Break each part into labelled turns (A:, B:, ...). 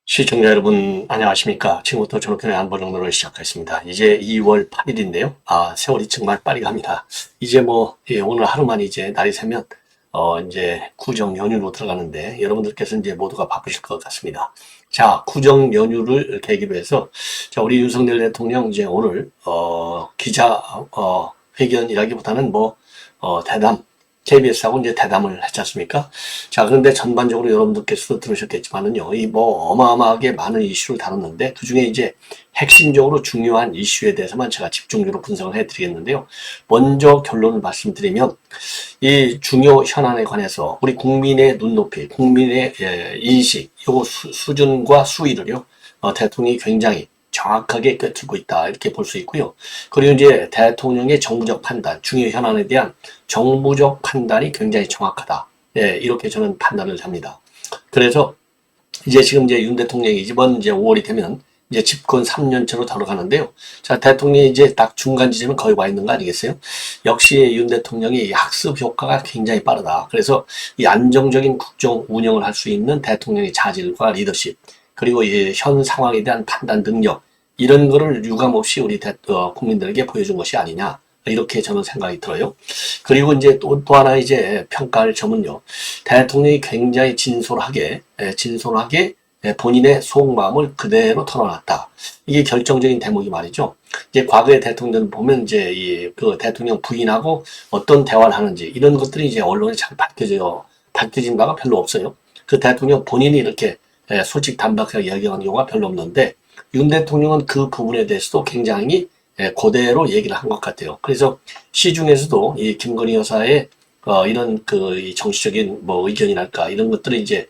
A: 시청자 여러분 안녕하십니까. 지금부터 전업편의 안보정론을 시작하겠습니다. 이제 2월 8일인데요. 세월이 정말 빨리 갑니다. 이제 오늘 하루만 이제 날이 새면 이제 구정 연휴로 들어가는데 여러분들께서 이제 모두가 바쁘실 것 같습니다. 자, 구정 연휴를 계기로 해서 자, 우리 윤석열 대통령 이제 오늘 기자 회견이라기보다는 대담 KBS하고 이제 대담을 했지 않습니까? 자, 그런데 전반적으로 여러분들께서도 들으셨겠지만은요, 어마어마하게 많은 이슈를 다뤘는데, 그 중에 이제 핵심적으로 중요한 이슈에 대해서만 제가 집중적으로 분석을 해드리겠는데요. 먼저 결론을 말씀드리면, 이 중요 현안에 관해서 우리 국민의 눈높이, 국민의 인식, 요 수준과 수위를요, 대통령이 굉장히 정확하게 꿰뚫고 있다 이렇게 볼 수 있고요. 그리고 이제 대통령의 정부적 판단, 중요 현안에 대한 정부적 판단이 굉장히 정확하다. 이렇게 저는 판단을 합니다. 그래서 지금 윤 대통령이 이번 이제 5월이 되면 이제 집권 3년째로 들어가는데요. 자, 대통령이 이제 딱 중간 지점에 거의 와 있는 거 아니겠어요? 역시 윤 대통령이 학습 효과가 굉장히 빠르다. 그래서 이 안정적인 국정 운영을 할 수 있는 대통령의 자질과 리더십, 그리고 현 상황에 대한 판단 능력, 이런 거를 유감없이 우리 국민들에게 보여준 것이 아니냐, 이렇게 저는 생각이 들어요. 그리고 이제 또 하나 이제 평가할 점은요, 대통령이 굉장히 진솔하게 본인의 속마음을 그대로 털어놨다. 이게 결정적인 대목이 말이죠. 이제 과거의 대통령 보면 이제 그 대통령 부인하고 어떤 대화를 하는지 이런 것들이 이제 언론에 잘 밝혀진 바가 별로 없어요. 그 대통령 본인이 이렇게 솔직 담백하게 이야기하는 경우가 별로 없는데, 윤 대통령은 그 부분에 대해서도 굉장히 그대로 얘기를 한 것 같아요. 그래서 시중에서도 이 김건희 여사의 이런 이 정치적인 의견이랄까 이런 것들이 이제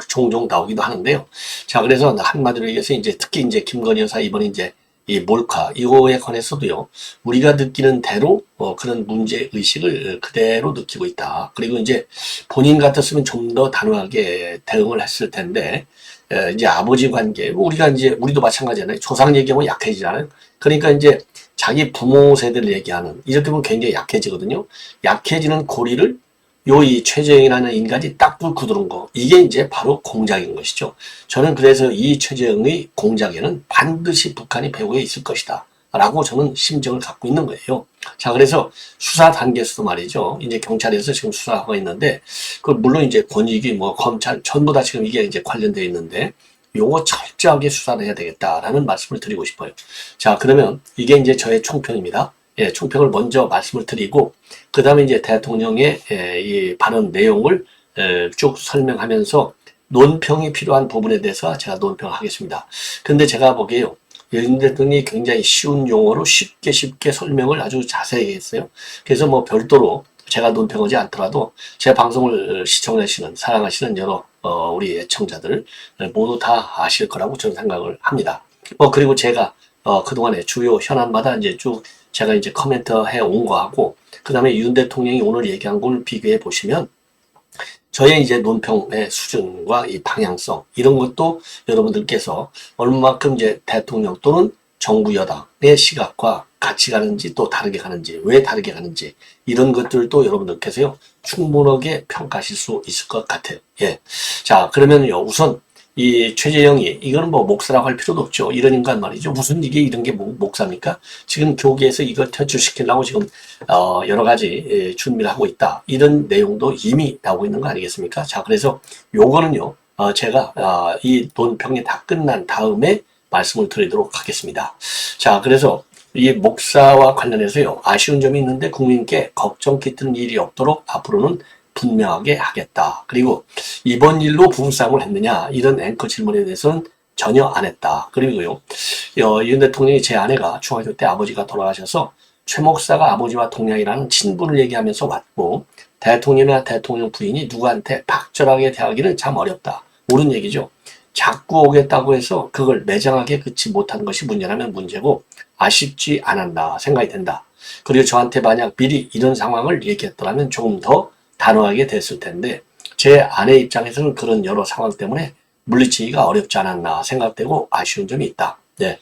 A: 종종 나오기도 하는데요. 자, 그래서 한마디로 얘기해서 이제 특히 이제 김건희 여사 이번에 이제 이 몰카 이거에 관해서도요, 우리가 느끼는 대로 그런 문제 의식을 그대로 느끼고 있다. 그리고 이제 본인 같았으면 좀 더 단호하게 대응을 했을 텐데, 이제 아버지 관계, 우리도 마찬가지잖아요. 조상 얘기하면 약해지잖아요. 그러니까 이제 자기 부모 세대를 얘기하는, 이렇게 보면 굉장히 약해지거든요. 약해지는 고리를 이 최재형이라는 인간이 딱 뚫고 들어온 거, 이게 이제 바로 공작인 것이죠. 저는 그래서 이 최재형의 공작에는 반드시 북한이 배후에 있을 것이다 라고 저는 심정을 갖고 있는 거예요. 자, 그래서 수사 단계에서도 말이죠, 이제 경찰에서 지금 수사하고 있는데, 물론 이제 권익위 검찰 전부 다 지금 이게 이제 관련되어 있는데, 요거 철저하게 수사를 해야 되겠다라는 말씀을 드리고 싶어요. 자, 그러면 이게 이제 저의 총평입니다. 총평을 먼저 말씀을 드리고, 그 다음에 이제 대통령의 이 발언 내용을 쭉 설명하면서 논평이 필요한 부분에 대해서 제가 논평을 하겠습니다. 근데 제가 보기에요, 윤 대통령이 굉장히 쉬운 용어로 쉽게 설명을 아주 자세히 했어요. 그래서 별도로 제가 논평하지 않더라도 제 방송을 시청하시는, 사랑하시는 여러 우리 애청자들 모두 다 아실 거라고 저는 생각을 합니다. 그리고 제가 그동안에 주요 현안마다 이제 쭉 제가 이제 코멘트 해 온 거하고, 그 다음에 윤 대통령이 오늘 얘기한 걸 비교해 보시면 저의 이제 논평의 수준과 이 방향성, 이런 것도 여러분들께서 얼마만큼 이제 대통령 또는 정부 여당의 시각과 같이 가는지, 또 다르게 가는지, 왜 다르게 가는지, 이런 것들도 여러분들께서요, 충분하게 평가하실 수 있을 것 같아요. 자, 그러면요, 우선 이 최재형이, 이거는 목사라고 할 필요도 없죠. 이런 인간 말이죠. 무슨 이런 게 목사입니까? 지금 교계에서 이걸 퇴출시키려고 지금 여러 가지 준비를 하고 있다, 이런 내용도 이미 나오고 있는 거 아니겠습니까? 자, 그래서 요거는요, 제가 이 논평이 다 끝난 다음에 말씀을 드리도록 하겠습니다. 자, 그래서 이 목사와 관련해서요, 아쉬운 점이 있는데 국민께 걱정 끼치는 일이 없도록 앞으로는 분명하게 하겠다. 그리고 이번 일로 부부싸움을 했느냐, 이런 앵커 질문에 대해서는 전혀 안 했다. 그리고요, 윤 대통령이, 제 아내가 중학교 때 아버지가 돌아가셔서 최 목사가 아버지와 동양이라는 친분을 얘기하면서 왔고, 대통령이나 대통령 부인이 누구한테 박절하게 대하기는 참 어렵다, 옳은 얘기죠. 자꾸 오겠다고 해서 그걸 매장하게 그치 못한 것이 문제라면 문제고, 아쉽지 않았나 생각이 된다. 그리고 저한테 만약 미리 이런 상황을 얘기했더라면 조금 더 단호하게 됐을 텐데, 제 아내 입장에서는 그런 여러 상황 때문에 물리치기가 어렵지 않았나 생각되고 아쉬운 점이 있다. 네.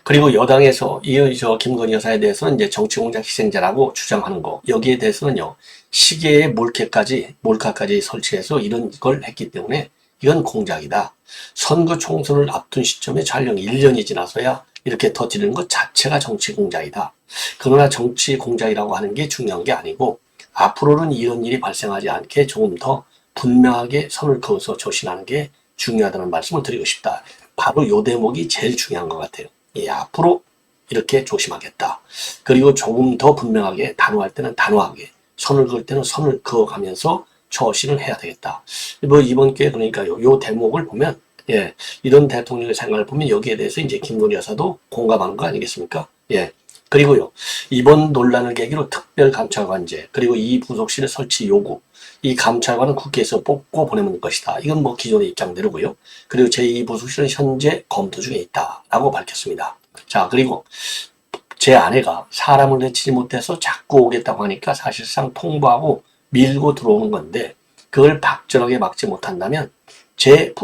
A: 그리고 여당에서 저 김건희 여사에 대해서는 이제 정치공작 희생자라고 주장하는 거, 여기에 대해서는요, 시계에 몰카까지 설치해서 이런 걸 했기 때문에 이건 공작이다. 선거 총선을 앞둔 시점에 촬영 1년이 지나서야 이렇게 터지는 것 자체가 정치 공작이다. 그러나 정치 공작이라고 하는 게 중요한 게 아니고 앞으로는 이런 일이 발생하지 않게 조금 더 분명하게 선을 그어서 조심하는 게 중요하다는 말씀을 드리고 싶다. 바로 요 대목이 제일 중요한 것 같아요. 예, 앞으로 이렇게 조심하겠다. 그리고 조금 더 분명하게 단호할 때는 단호하게, 선을 그을 때는 선을 그어가면서 처신을 해야 되겠다. 뭐 이번 기회에 그러니까요, 요 대목을 보면, 예, 이런 대통령의 생각을 보면 여기에 대해서 이제 김건희 여사도 공감하는 거 아니겠습니까? 예. 그리고요, 이번 논란을 계기로 특별감찰관제, 그리고 이 부속실 설치 요구, 이 감찰관은 국회에서 뽑고 보내는 것이다. 이건 뭐 기존의 입장대로고요. 그리고 제2부속실은 현재 검토 중에 있다라고 밝혔습니다. 자, 그리고 제 아내가 사람을 내치지 못해서 자꾸 오겠다고 하니까 사실상 통보하고 밀고 들어오는 건데 그걸 박절하게 막지 못한다면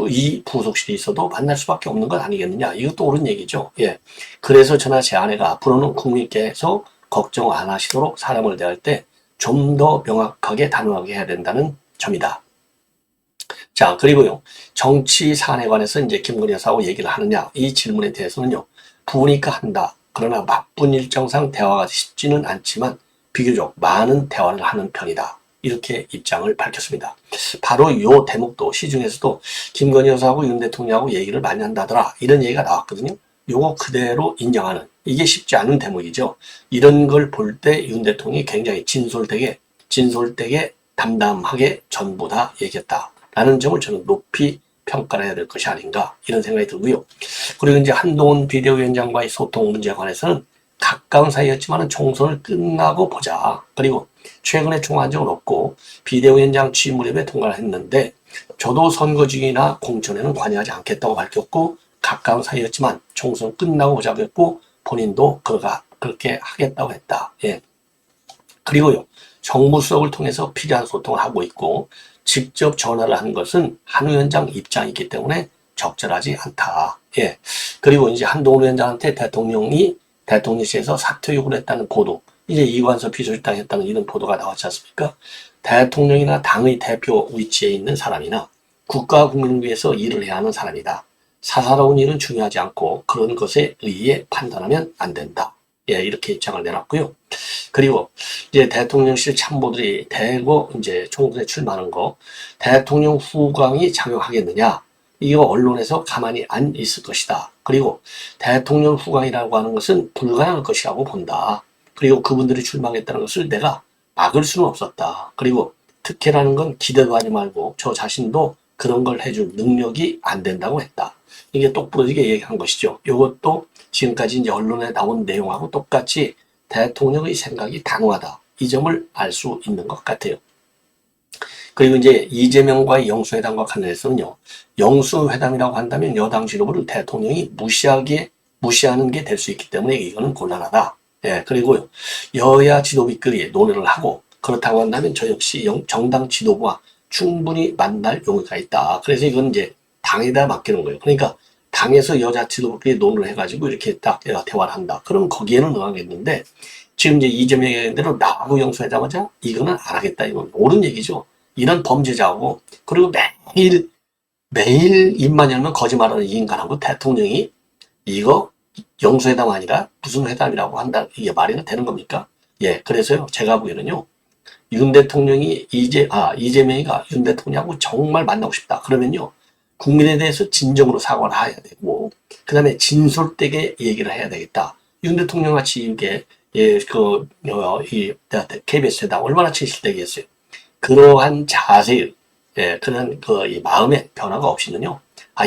A: 이 부속실이 있어도 만날 수밖에 없는 것 아니겠느냐. 이것도 옳은 얘기죠. 예. 그래서 저나 제 아내가 앞으로는 국민께서 걱정 안 하시도록 사람을 대할 때 좀 더 명확하게 단호하게 해야 된다는 점이다. 자, 그리고요. 정치 사안에 관해서 이제 김건희 여사하고 얘기를 하느냐. 이 질문에 대해서는요. 부으니까 한다. 그러나 바쁜 일정상 대화가 쉽지는 않지만 비교적 많은 대화를 하는 편이다. 이렇게 입장을 밝혔습니다. 바로 이 대목도 시중에서도 김건희 여사하고 윤 대통령하고 얘기를 많이 한다더라. 이런 얘기가 나왔거든요. 요거 그대로 인정하는, 이게 쉽지 않은 대목이죠. 이런 걸 볼 때 윤 대통령이 굉장히 진솔되게 담담하게 전부 다 얘기했다. 라는 점을 저는 높이 평가를 해야 될 것이 아닌가 이런 생각이 들고요. 그리고 이제 한동훈 비대위원장과의 소통 문제에 관해서는 가까운 사이였지만 총선을 끝나고 보자. 그리고 최근에 총한 적은 없고 비대위원장 취임 무렵에 통과를 했는데 저도 선거 중이나 공천에는 관여하지 않겠다고 밝혔고 가까운 사이였지만 총선 끝나고 보자고 했고 본인도 그렇게 하겠다고 했다. 예. 그리고요. 정무수석을 통해서 필요한 소통을 하고 있고 직접 전화를 한 것은 한 위원장 입장이기 때문에 적절하지 않다. 예. 그리고 이제 한동훈 위원장한테 대통령실에서 사퇴 요구를 했다는 보도, 이제 이관섭 비서실장 했다는 이런 보도가 나왔지 않습니까? 대통령이나 당의 대표 위치에 있는 사람이나 국가 국민을 위해서 일을 해야 하는 사람이다. 사사로운 일은 중요하지 않고 그런 것에 의해 판단하면 안 된다. 예, 이렇게 입장을 내놨고요. 그리고 이제 대통령실 참모들이 대거 이제 총선에 출마하는 거, 대통령 후광이 작용하겠느냐? 이거 언론에서 가만히 안 있을 것이다. 그리고 대통령 후광이라고 하는 것은 불가능할 것이라고 본다. 그리고 그분들이 출마하겠다는 것을 내가 막을 수는 없었다. 그리고 특혜라는 건 기대도 하지 말고 저 자신도 그런 걸 해줄 능력이 안 된다고 했다. 이게 똑부러지게 얘기한 것이죠. 이것도 지금까지 이제 언론에 나온 내용하고 똑같이 대통령의 생각이 단호하다. 이 점을 알 수 있는 것 같아요. 그리고 이제 이재명과의 영수회담과 관련해서는요. 영수회담이라고 한다면 여당 지도부를 대통령이 무시하는 게 될 수 있기 때문에 이거는 곤란하다. 예, 그리고 여야 지도부끼리 논의를 하고 그렇다고 한다면 저 역시 정당 지도부와 충분히 만날 용의가 있다. 그래서 이건 이제 당에다 맡기는 거예요. 그러니까 당에서 여자 지도부끼리 논의를 해가지고 이렇게 딱 대화를 한다. 그럼 거기에는 응하겠는데 지금 이제 이재명이 얘기한 대로 나하고 영수회담하자? 이거는 안 하겠다. 이건 옳은 얘기죠. 이런 범죄자하고 그리고 매일 입만 열면 거짓말하는 이 인간하고 대통령이 이거 영수회담 아니라 무슨 회담이라고 한다. 이게 말이 되는 겁니까? 예, 그래서요. 제가 보기에는요. 윤 대통령이 이재명이가 윤 대통령하고 정말 만나고 싶다. 그러면요. 국민에 대해서 진정으로 사과를 해야 되고, 그 다음에 진솔되게 얘기를 해야 되겠다. 윤 대통령 같이 이게, KBS 회담 얼마나 진실되겠어요. 그러한 자세, 예, 그런 이 마음의 변화가 없이는요.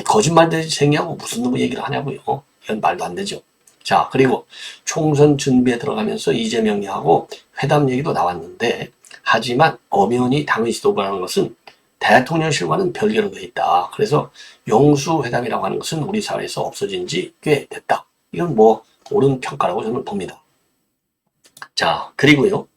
A: 거짓말쟁이하고 무슨 놈의 얘기를 하냐고요. 이건 말도 안 되죠. 자, 그리고 총선 준비에 들어가면서 이재명이하고 회담 얘기도 나왔는데, 하지만 엄연히 당의 지도부라는 것은 대통령실과는 별개로 되어 있다. 그래서 영수회담이라고 하는 것은 우리 사회에서 없어진 지 꽤 됐다. 이건 뭐 옳은 평가라고 저는 봅니다. 자, 그리고요.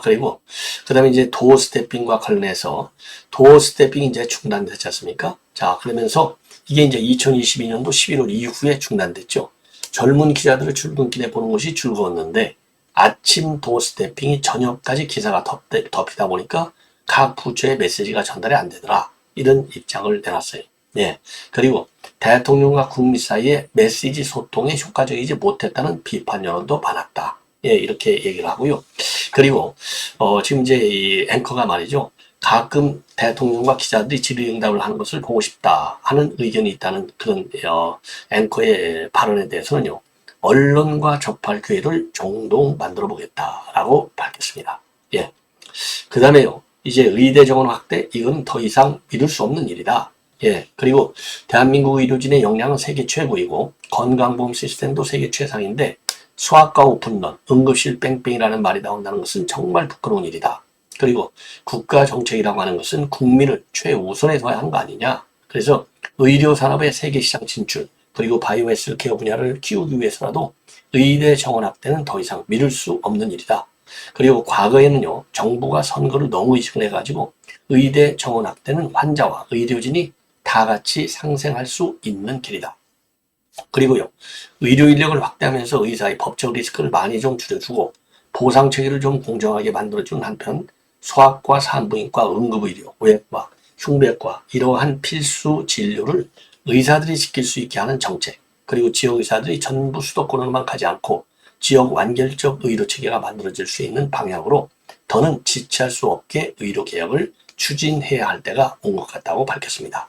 A: 그리고, 그 다음에 이제 도어 스태핑과 관련해서 도어 스태핑이 이제 중단됐지 않습니까? 자, 그러면서 이게 이제 2022년도 11월 이후에 중단됐죠. 젊은 기자들을 출근길에 보는 것이 즐거웠는데 아침 도어 스태핑이 저녁까지 기사가 덮이다 보니까 각 부처의 메시지가 전달이 안 되더라. 이런 입장을 내놨어요. 예. 그리고 대통령과 국민 사이에 메시지 소통에 효과적이지 못했다는 비판 여론도 많았다. 예, 이렇게 얘기를 하고요. 그리고 지금 이제 이 앵커가 말이죠. 가끔 대통령과 기자들이 질의응답을 하는 것을 보고 싶다 하는 의견이 있다는 그런 앵커의 발언에 대해서는요. 언론과 접할 기회를 종종 만들어 보겠다라고 밝혔습니다. 예. 그 다음에요. 이제 의대 정원 확대, 이건 더 이상 믿을 수 없는 일이다. 예. 그리고 대한민국 의료진의 역량은 세계 최고이고 건강보험 시스템도 세계 최상인데 수학과 오픈런, 응급실 뺑뺑이라는 말이 나온다는 것은 정말 부끄러운 일이다. 그리고 국가 정책이라고 하는 것은 국민을 최우선에 둬야 하는 거 아니냐. 그래서 의료 산업의 세계 시장 진출, 그리고 바이오헬스 케어 분야를 키우기 위해서라도 의대 정원 확대는 더 이상 미룰 수 없는 일이다. 그리고 과거에는요, 정부가 선거를 너무 의식을 해가지고 의대 정원 확대는 환자와 의료진이 다 같이 상생할 수 있는 길이다. 그리고요, 의료 인력을 확대하면서 의사의 법적 리스크를 많이 좀 줄여주고 보상 체계를 좀 공정하게 만들어주는 한편 소아과 산부인과 응급의료, 외과, 흉내과 이러한 필수 진료를 의사들이 지킬 수 있게 하는 정책, 그리고 지역 의사들이 전부 수도권으로만 가지 않고 지역 완결적 의료 체계가 만들어질 수 있는 방향으로 더는 지체할 수 없게 의료 개혁을 추진해야 할 때가 온 것 같다고 밝혔습니다.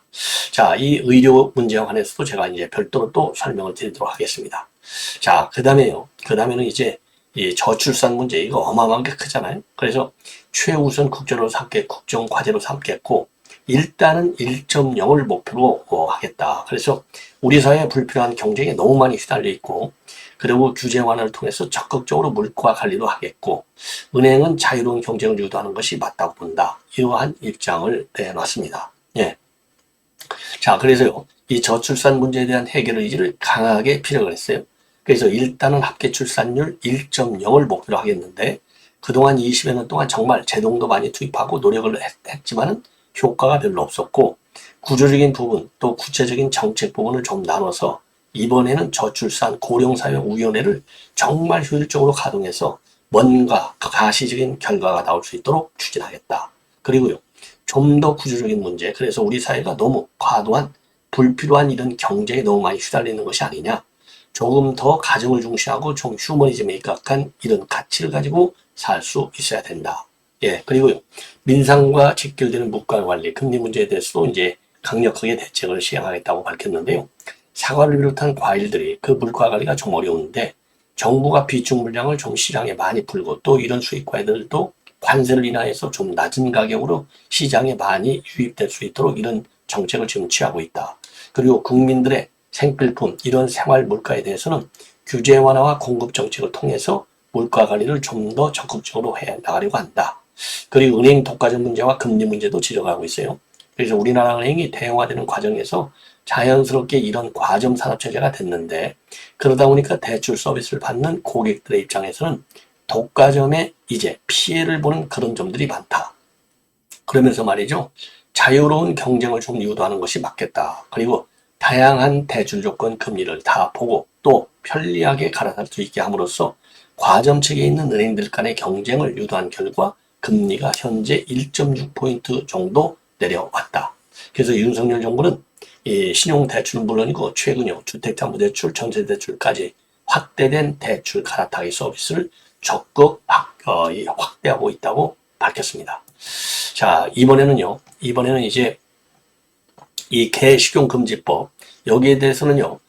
A: 자, 이 의료 문제와 관해서도 제가 이제 별도로 또 설명을 드리도록 하겠습니다. 자, 그 다음에는 이제 이 저출산 문제, 이거 어마어마하게 크잖아요. 그래서 최우선 국정 과제로 삼겠고, 일단은 1.0을 목표로 하겠다. 그래서 우리 사회에 불필요한 경쟁에 너무 많이 휘달려 있고, 그리고 규제 완화를 통해서 적극적으로 물가 관리도 하겠고, 은행은 자유로운 경쟁을 유도하는 것이 맞다고 본다. 이러한 입장을 내놨습니다. 예. 자, 그래서요, 이 저출산 문제에 대한 해결 의지를 강하게 피력을 했어요. 그래서 일단은 합계 출산율 1.0을 목표로 하겠는데, 그동안 20여 년 동안 정말 제동도 많이 투입하고 노력을 했지만은 효과가 별로 없었고, 구조적인 부분, 또 구체적인 정책 부분을 좀 나눠서 이번에는 저출산 고령사회위원회를 정말 효율적으로 가동해서 뭔가 가시적인 결과가 나올 수 있도록 추진하겠다. 그리고요, 좀 더 구조적인 문제, 그래서 우리 사회가 너무 과도한 불필요한 이런 경쟁에 너무 많이 휘달리는 것이 아니냐. 조금 더 가정을 중시하고 좀 휴머니즘에 입각한 이런 가치를 가지고 살 수 있어야 된다. 예, 그리고요, 민상과 직결되는 물가 관리, 금리 문제에 대해서도 이제 강력하게 대책을 시행하겠다고 밝혔는데요. 사과를 비롯한 과일들이 그 물가 관리가 좀 어려운데 정부가 비축 물량을 좀 시장에 많이 풀고 또 이런 수입 과일들도 관세를 인하해서 좀 낮은 가격으로 시장에 많이 유입될 수 있도록 이런 정책을 지금 취하고 있다. 그리고 국민들의 생필품, 이런 생활 물가에 대해서는 규제 완화와 공급 정책을 통해서 물가 관리를 좀 더 적극적으로 해 나가려고 한다. 그리고 은행 독과점 문제와 금리 문제도 지적하고 있어요. 그래서 우리나라 은행이 대형화되는 과정에서 자연스럽게 이런 과점 산업 체제가 됐는데, 그러다 보니까 대출 서비스를 받는 고객들의 입장에서는 독과점에 이제 피해를 보는 그런 점들이 많다. 그러면서 말이죠, 자유로운 경쟁을 좀 유도하는 것이 맞겠다. 그리고 다양한 대출 조건 금리를 다 보고 또 편리하게 갈아탈 수 있게 함으로써 과점 체계에 있는 은행들 간의 경쟁을 유도한 결과 금리가 현재 1.6포인트 정도 내려왔다. 그래서 윤석열 정부는 이 신용대출은 물론이고 최근요, 주택담보대출, 전세대출까지 확대된 대출 갈아타기 서비스를 적극 확대하고 있다고 밝혔습니다. 자, 이번에는 이제 이 개식용금지법, 여기에 대해서는요,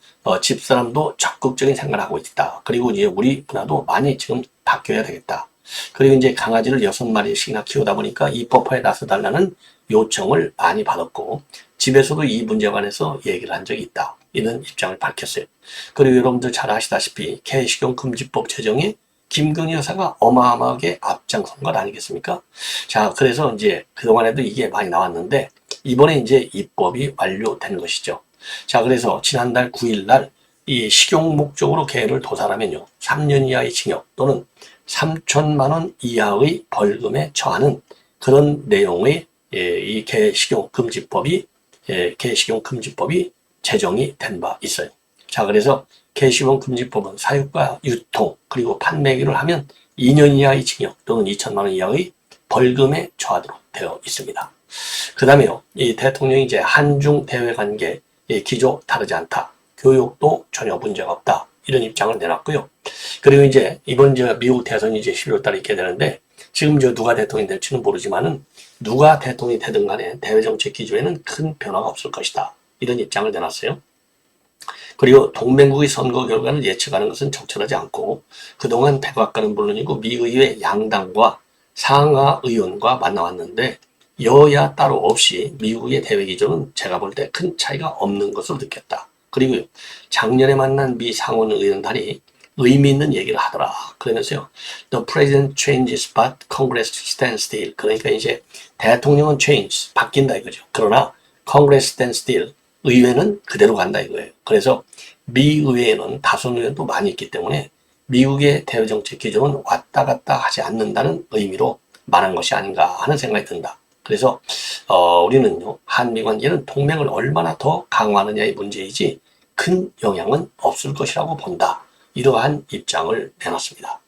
A: 집사람도 적극적인 생각을 하고 있다. 그리고 이제 우리 문화도 많이 지금 바뀌어야 되겠다. 그리고 이제 강아지를 6마리씩이나 키우다 보니까 입법화에 나서달라는 요청을 많이 받았고, 집에서도 이 문제에 관해서 얘기를 한 적이 있다. 이런 입장을 밝혔어요. 그리고 여러분들 잘 아시다시피 개식용금지법 제정에 김건희 여사가 어마어마하게 앞장선 것 아니겠습니까? 자, 그래서 이제 그동안에도 이게 많이 나왔는데, 이번에 이제 입법이 완료된 것이죠. 자, 그래서 지난달 9일 날 이 식용 목적으로 개를 도살하면요, 3년 이하의 징역 또는 3천만 원 이하의 벌금에 처하는 그런 내용의 이 개식용 금지법이 제정이 된 바 있어요. 자, 그래서 개식용 금지법은 사육과 유통 그리고 판매기를 하면 2년 이하의 징역 또는 2천만 원 이하의 벌금에 처하도록 되어 있습니다. 그 다음에요, 이 대통령이 이제 한중 대외 관계 기조 다르지 않다, 교육도 전혀 문제가 없다, 이런 입장을 내놨고요. 그리고 이제 이번 미국 대선이 이제 11월 달에 있게 되는데, 지금 누가 대통령이 될지는 모르지만은 누가 대통령이 되든 간에 대외 정책 기조에는 큰 변화가 없을 것이다, 이런 입장을 내놨어요. 그리고 동맹국의 선거 결과를 예측하는 것은 적절하지 않고, 그동안 백악관은 물론이고 미의회 양당과 상하 의원과 만나왔는데 여야 따로 없이 미국의 대외 기조는 제가 볼 때 큰 차이가 없는 것으로 느꼈다. 그리고 작년에 만난 미 상원 의원단이 의미 있는 얘기를 하더라. 그러면서요, The president changes but Congress stands still. 그러니까 이제 대통령은 change, 바뀐다 이거죠. 그러나 Congress stands still, 의회는 그대로 간다 이거예요. 그래서 미 의회에는 다선 의원도 많이 있기 때문에 미국의 대외 정책 기조는 왔다 갔다 하지 않는다는 의미로 말한 것이 아닌가 하는 생각이 든다. 그래서 우리는요, 한미 관계는 동맹을 얼마나 더 강화하느냐의 문제이지 큰 영향은 없을 것이라고 본다, 이러한 입장을 내놨습니다.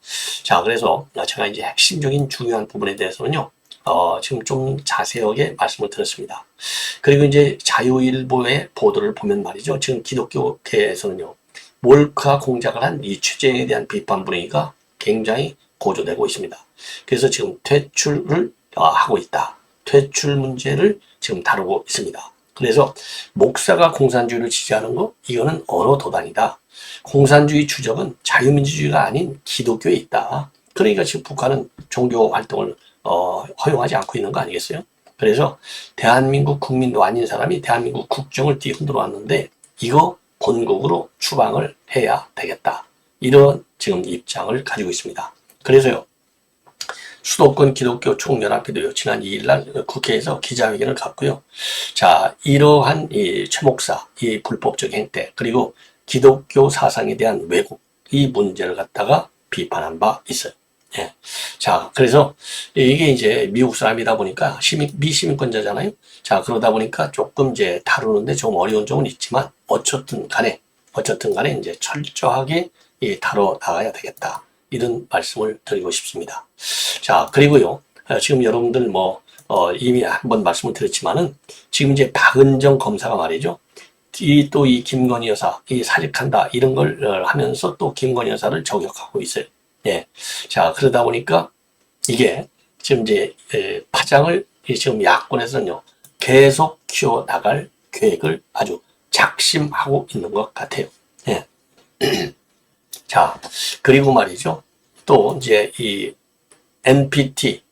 A: 자, 그래서 제가 이제 핵심적인 중요한 부분에 대해서는요, 지금 좀 자세하게 말씀을 드렸습니다. 그리고 이제 자유일보의 보도를 보면 말이죠, 지금 기독교계에서는요, 몰카 공작을 한 이 취재에 대한 비판 분위기가 굉장히 고조되고 있습니다. 그래서 지금 퇴출을 하고 있다. 퇴출 문제를 지금 다루고 있습니다. 그래서 목사가 공산주의를 지지하는 거, 이거는 언어 도단이다. 공산주의 주적은 자유민주주의가 아닌 기독교에 있다. 그러니까 지금 북한은 종교 활동을 허용하지 않고 있는 거 아니겠어요? 그래서 대한민국 국민도 아닌 사람이 대한민국 국정을 뒤흔들어 왔는데 이거 본국으로 추방을 해야 되겠다, 이런 지금 입장을 가지고 있습니다. 그래서요, 수도권 기독교 총연합회도요, 지난 2일 날 국회에서 기자회견을 갖고요, 자, 이러한 이 최 목사 이 불법적 행태 그리고 기독교 사상에 대한 왜곡, 이 문제를 갖다가 비판한 바 있어요. 예. 자, 그래서 이게 이제 미국 사람이다 보니까 미시민권자잖아요. 자, 그러다 보니까 조금 이제 다루는데 좀 어려운 점은 있지만 어쨌든 간에 이제 철저하게 다뤄 나가야 되겠다, 이런 말씀을 드리고 싶습니다. 자, 그리고요, 지금 여러분들 이미 한번 말씀을 드렸지만은 지금 이제 박은정 검사가 말이죠, 이 김건희 여사 사직한다 이런 걸 하면서 또 김건희 여사를 저격하고 있어요. 예. 자, 그러다 보니까 이게 지금 이제 파장을 지금 야권에서는요, 계속 키워 나갈 계획을 아주 작심하고 있는 것 같아요. 예. 자, 그리고 말이죠, 또 이제 이 NPT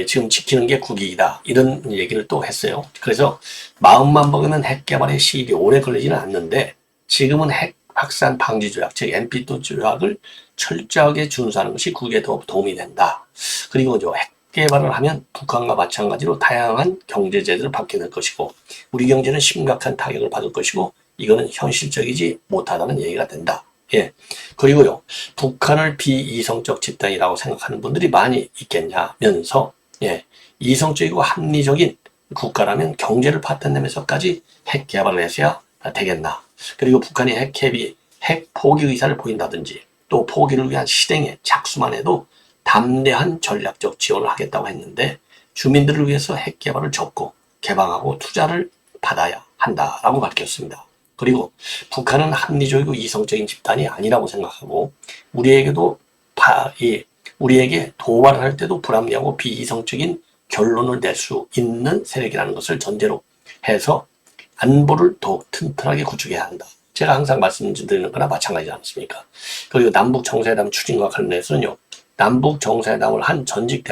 A: 지금 지키는 게 국익이다, 이런 얘기를 또 했어요. 그래서 마음만 먹으면 핵 개발의 시일이 오래 걸리지는 않는데 지금은 핵 확산 방지 조약, 즉 NPT 조약을 철저하게 준수하는 것이 국익에 더 도움이 된다. 그리고 이제 핵 개발을 하면 북한과 마찬가지로 다양한 경제 제재를 받게 될 것이고 우리 경제는 심각한 타격을 받을 것이고 이거는 현실적이지 못하다는 얘기가 된다. 예. 그리고요, 북한을 비이성적 집단이라고 생각하는 분들이 많이 있겠냐면서, 예, 이성적이고 합리적인 국가라면 경제를 파탄내면서까지 핵 개발을 해서야 되겠나. 그리고 북한이 핵 포기 의사를 보인다든지 또 포기를 위한 실행에 착수만 해도 담대한 전략적 지원을 하겠다고 했는데 주민들을 위해서 핵 개발을 접고 개방하고 투자를 받아야 한다라고 밝혔습니다. 그리고 북한은 합리적이고 이성적인 집단이 아니라고 생각하고 우리에게 도발을 할 때도 불합리하고 비이성적인 결론을 낼 수 있는 세력이라는 것을 전제로 해서 안보를 더욱 튼튼하게 구축해야 한다. 제가 항상 말씀드리는 거나 마찬가지지 않습니까? 그리고 남북 정상회담 추진과 관련해서는요, 남북 정상회담을 한 전직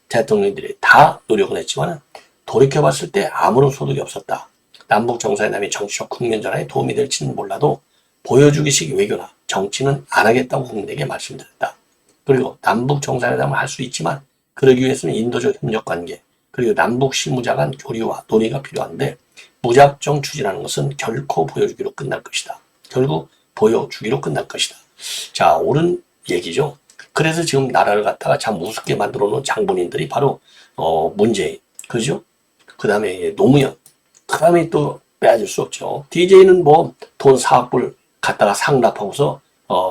A: 대통령들이 다 노력을 했지만 돌이켜봤을 때 아무런 소득이 없었다. 남북 정상회담이 정치적 국면 전환에 도움이 될지는 몰라도 보여주기식 외교나 정치는 안 하겠다고 국민에게 말씀드렸다. 그리고 남북 정상회담을 할 수 있지만 그러기 위해서는 인도적 협력 관계 그리고 남북 실무자 간 교류와 논의가 필요한데 무작정 추진하는 것은 결코 보여주기로 끝날 것이다. 결국 보여주기로 끝날 것이다. 자, 옳은 얘기죠. 그래서 지금 나라를 갖다가 참 우습게 만들어 놓은 장본인들이 바로 문재인, 그죠? 그 다음에 노무현, 그 다음에 또 빼앗을 수 없죠. DJ는 뭐 돈 4억 불 갖다가 상납하고서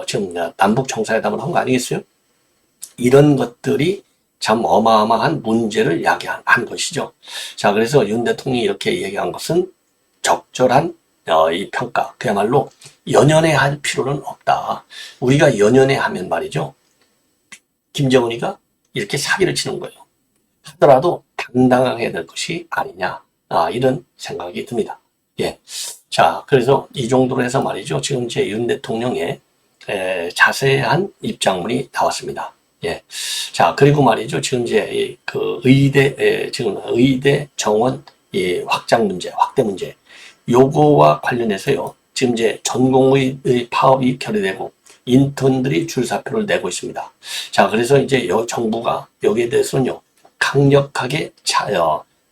A: 지금 남북 정상회담을 한 거 아니겠어요? 이런 것들이 참 어마어마한 문제를 야기한 것이죠. 자, 그래서 윤 대통령이 이렇게 얘기한 것은 적절한 이 평가, 그야말로 연연해 할 필요는 없다. 우리가 연연해 하면 말이죠. 김정은이가 이렇게 사기를 치는 거예요. 하더라도 당당하게 될 것이 아니냐. 이런 생각이 듭니다. 예. 자, 그래서 이 정도로 해서 말이죠. 지금 이제 윤 대통령의 자세한 입장문이 나왔습니다. 예. 자, 그리고 말이죠. 지금 이제 그 지금 의대 정원 확장 문제, 확대 문제, 요거와 관련해서요. 지금 이제 전공의 파업이 결의되고 인턴들이 줄사표를 내고 있습니다. 자, 그래서 이제 정부가 여기에 대해서는요. 강력하게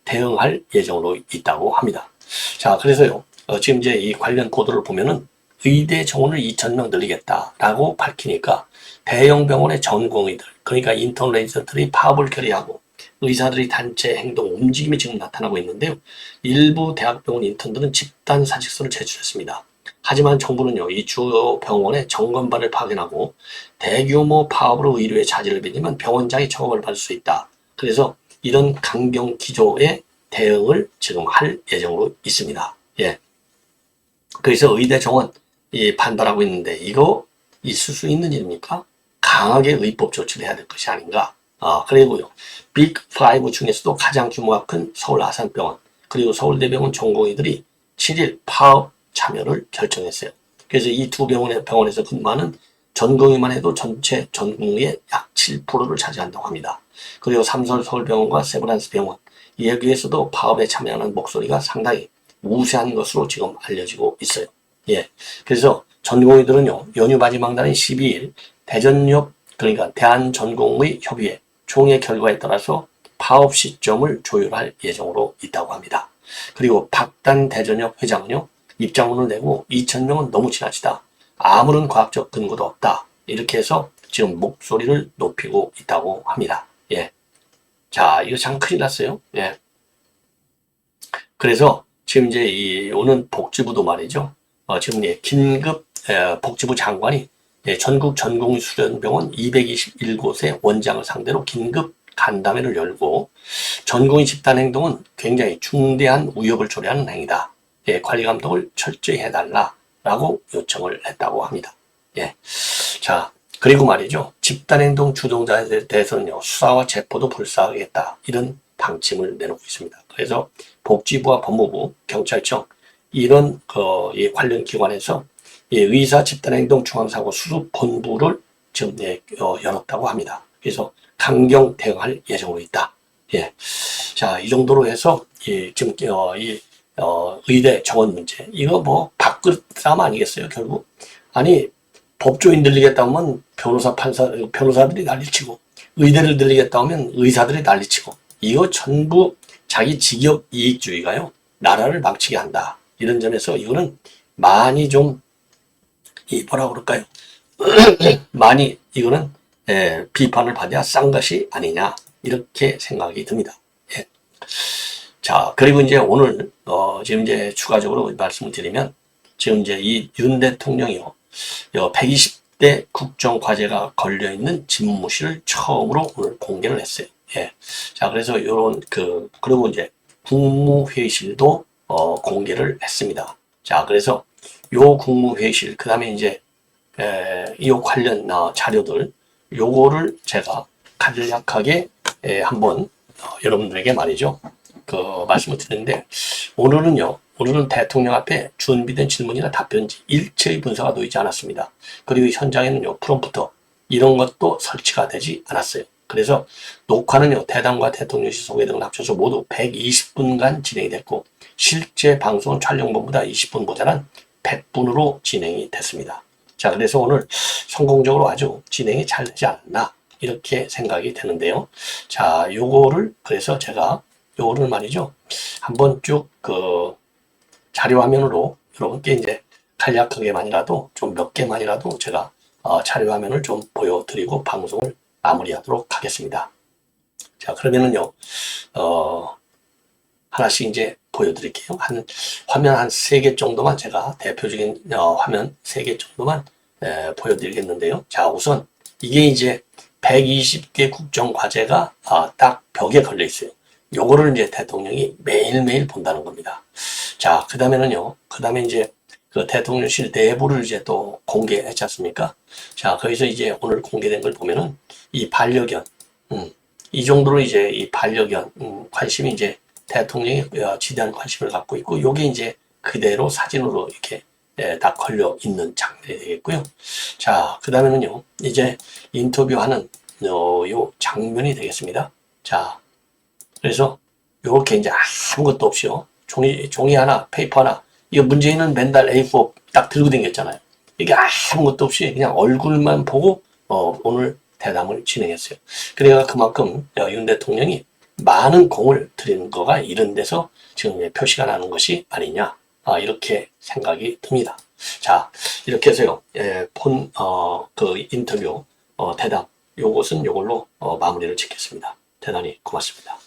A: 대응할 예정으로 있다고 합니다. 자, 그래서요. 지금 이제 이 관련 보도를 보면은 의대 정원을 2,000명 늘리겠다라고 밝히니까 대형 병원의 전공의들, 그러니까 인턴 레지던트들이 파업을 결의하고 의사들이 단체 행동, 움직임이 지금 나타나고 있는데요. 일부 대학병원 인턴들은 집단 사직서를 제출했습니다. 하지만 정부는요, 이 주요 병원의 점검반을 파견하고 대규모 파업으로 의료에 차질을 빚으면 병원장이 처벌을 받을 수 있다. 그래서 이런 강경 기조의 대응을 지금 할 예정으로 있습니다. 예. 그래서 의대 정원 반발하고 있는데 이거 있을 수 있는 일입니까? 강하게 의법 조치를 해야 될 것이 아닌가. 그리고요. 빅5 중에서도 가장 규모가 큰 서울 아산병원 그리고 서울대병원 전공의들이 7일 파업 참여를 결정했어요. 그래서 이 두 병원에서 근무하는 전공의만 해도 전체 전공의의 약 7%를 차지한다고 합니다. 그리고 삼설 서울병원과 세브란스 병원 여기에서도 파업에 참여하는 목소리가 상당히 우세한 것으로 지금 알려지고 있어요. 예. 그래서 전공의들은요, 연휴 마지막 날인 12일 대전협, 그러니까 대한전공의 협의회 총회 결과에 따라서 파업 시점을 조율할 예정으로 있다고 합니다. 그리고 박단 대전협 회장은요, 입장문을 내고 2,000명은 너무 지나치다. 아무런 과학적 근거도 없다. 이렇게 해서 지금 목소리를 높이고 있다고 합니다. 예. 자, 이거 참 큰일 났어요. 예. 그래서 지금 이제 오는 복지부도 말이죠. 지금 긴급 복지부 장관이 전국 전공의 수련병원 221곳의 원장을 상대로 긴급 간담회를 열고 전공의 집단 행동은 굉장히 중대한 위협을 초래하는 행위다. 관리 감독을 철저히 해달라라고 요청을 했다고 합니다. 예. 자, 그리고 말이죠. 집단 행동 주동자에 대해서는요, 수사와 체포도 불사하겠다. 이런 방침을 내놓고 있습니다. 그래서 복지부와 법무부, 경찰청 이런 관련 기관에서 의사 집단행동 중앙사고 수습 본부를 지금 열었다고 합니다. 그래서 강경 대응할 예정으로 있다. 예. 자, 이 정도로 해서 지금 의대 정원 문제 이거 뭐 밥그릇 싸움 아니겠어요? 결국 아니 법조인 늘리겠다 하면 변호사들이 난리치고 의대를 늘리겠다 하면 의사들이 난리치고 이거 전부 자기 직업 이익주의가요 나라를 망치게 한다. 이런 점에서 이거는 많이 좀 뭐라 그럴까요? 많이 이거는 비판을 받아야 싼 것이 아니냐 이렇게 생각이 듭니다. 예. 자, 그리고 이제 오늘 지금 이제 추가적으로 말씀을 드리면 지금 이제 이 윤 대통령이요 120대 국정과제가 걸려 있는 집무실을 처음으로 오늘 공개를 했어요. 예. 자, 그래서 이런 그리고 이제 국무회의실도 공개를 했습니다. 자, 그래서 요 국무회의실 그다음에 이제 이 관련 자료들 요거를 제가 간략하게 한번 여러분들에게 말이죠. 말씀을 드리는데 오늘은 대통령 앞에 준비된 질문이나 답변지 일체의 문서가 놓이지 않았습니다. 그리고 현장에는요 프롬프터 이런 것도 설치가 되지 않았어요. 그래서 녹화는요 대담과 대통령실 소개 등을 합쳐서 모두 120분간 진행이 됐고 실제 방송은 촬영본보다 20분 모자란 100분으로 진행이 됐습니다. 자, 그래서 오늘 성공적으로 아주 진행이 잘 되지 않았나 이렇게 생각이 되는데요. 자, 요거를 그래서 제가 요거를 말이죠 한번 쭉 자료 화면으로 여러분께 이제 간략하게만이라도 좀 몇 개만이라도 제가 자료 화면을 좀 보여드리고 방송을 마무리하도록 하겠습니다. 자, 그러면은요, 하나씩 이제 보여드릴게요. 화면 한 3개 정도만 제가 대표적인 화면 3개 정도만 보여드리겠는데요. 자, 우선 이게 이제 120개 국정과제가 딱 벽에 걸려 있어요. 요거를 이제 대통령이 매일매일 본다는 겁니다. 자, 그 다음에 이제 그 대통령실 내부를 이제 또 공개했지 않습니까? 자, 거기서 이제 오늘 공개된 걸 보면은 이 반려견, 이 정도로 이제 이 반려견, 관심이 이제 대통령이 지대한 관심을 갖고 있고, 요게 이제 그대로 사진으로 이렇게 다 걸려 있는 장면이 되겠고요. 자, 그 다음에는요, 이제 인터뷰하는 요 장면이 되겠습니다. 자, 그래서 요렇게 이제 아무것도 없이요. 종이 하나, 페이퍼 하나. 이거 문재인은 맨날 A4 딱 들고 다녔잖아요. 이게 아무것도 없이 그냥 얼굴만 보고 오늘 대담을 진행했어요. 그러니까 그만큼 윤 대통령이 많은 공을 들이는 거가 이런 데서 지금 표시가 나는 것이 아니냐, 이렇게 생각이 듭니다. 자, 이렇게 해서요, 그 인터뷰, 대담, 요것은 요걸로 마무리를 짓겠습니다. 대단히 고맙습니다.